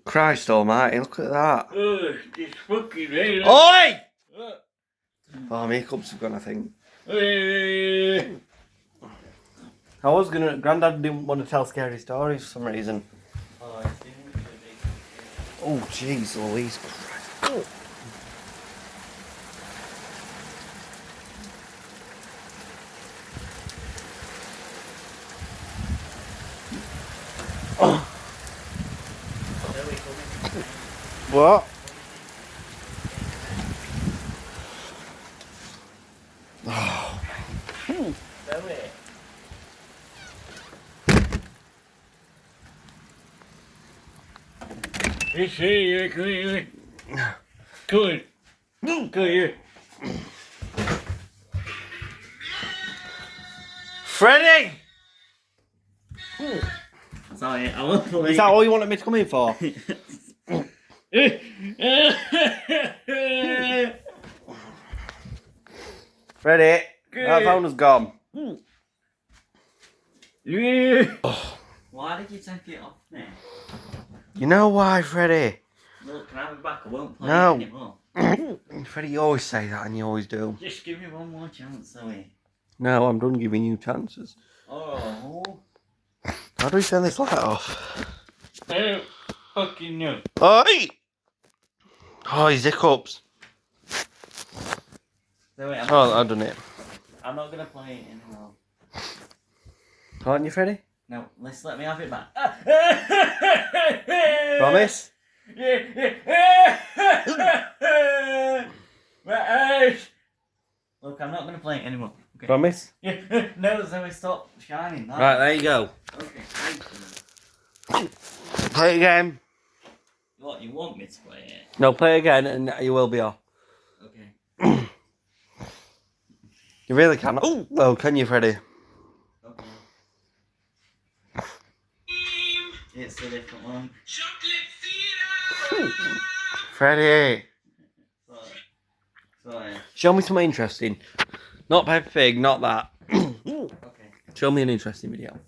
Christ almighty, look at that. Oh, it's fucking rain. Oi! Oh, my hiccups have gone, I think. I was gonna. Grandad didn't want to tell scary stories for some reason. Oh, jeez, Louise Christ. Oh. What? Oh. It's here, come here. Come on. Come here. Freddie! Sorry, I won't play. Is that all you wanted me to come in for? Freddie, that phone is gone. Why did you take it off now? You know why, Freddie? Look, can I have it back? I won't play No. it anymore. Freddie, you always say that and you always do. Just give me one more chance, Zoe. No, I'm done giving you chances. Oh. How do we turn this light off? I don't fucking know. Oi! Oh, his hiccups. Zoe, I've done it. I'm not going to play it anymore. Aren't you, Freddie? No, let's let me have it back. Promise? Look, I'm not going to play it anymore. Okay. Promise? No, Zoe, stop shining. That. Right, there you go. Okay, thank you. Play it again. What, you want me to play it? No, play it again and you will be off. Okay. You really can. Oh, well, can you, Freddie? Okay. It's a different one. Freddie. Sorry. Show me something interesting. Not Peppa Pig, not that. Okay. Show me an interesting video.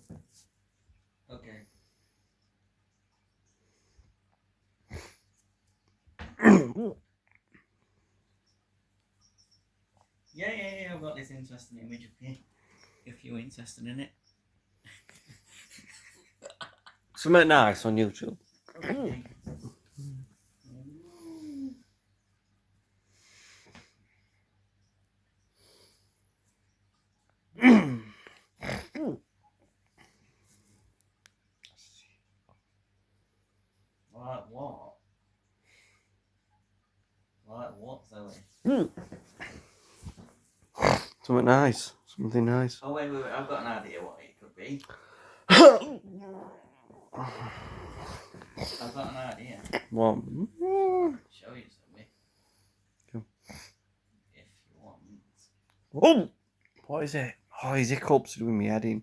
Okay. Yeah, I've got this interesting image of you. If you're interested in it. Something nice on YouTube. Okay. Like what? Like what, Zoe? Something nice. Something nice. Oh, wait, I've got an idea what it could be. I've got an idea. What? Show you, Zoe. Go. If you want. Oh! What is it? Oh, his hiccups are doing me head in.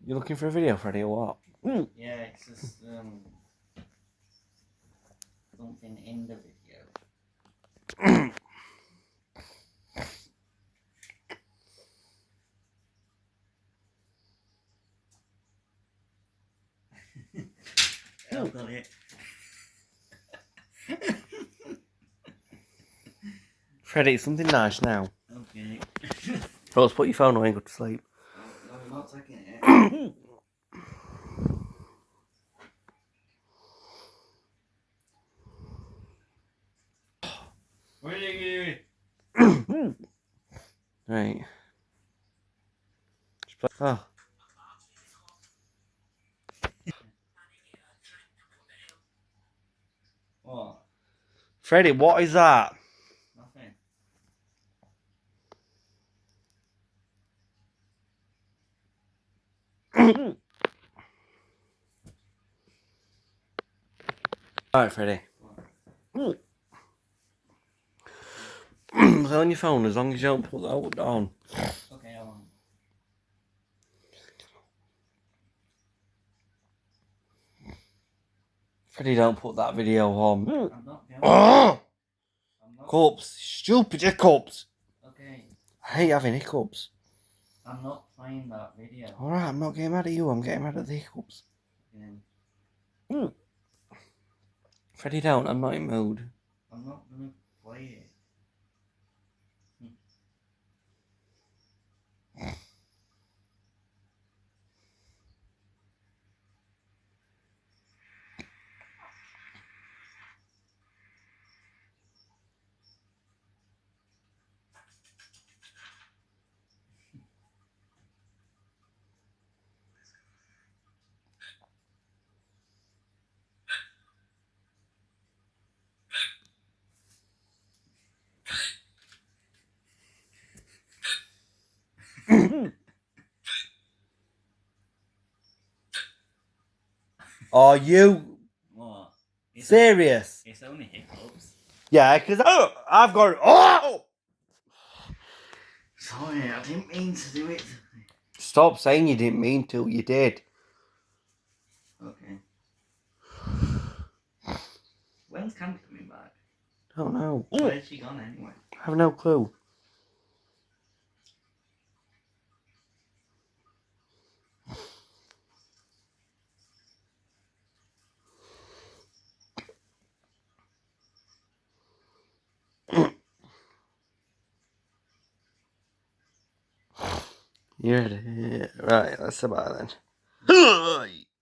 You looking for a video, Freddie, or what? Yeah, it's just something in the video. I've got it. Freddie, it's something nice now. Okay. So let's put your phone away and go to sleep. No, I'm not taking it. Where are you going? Right. Oh. What? Freddie, what is that? Nothing. Alright, Freddie. What? It's on your phone as long as you don't put that down. Okay, I won't. Freddie, don't put that video on. I'm not going. Oh! I'm not. Corpse. Stupid hiccups. Okay. I hate having hiccups. I'm not playing that video. Alright, I'm not getting mad at you. I'm getting mad at the hiccups. Yeah. Freddie, don't. I'm not in mood. I'm not gonna play it. Are you What? serious? It's only hiccups. Yeah, because I've got. Oh! Sorry, I didn't mean to do it. Stop saying you didn't mean to. You did. Okay. When's Candy coming back? Don't know. Where's she gone anyway? I have no clue. You're right. That's about it then.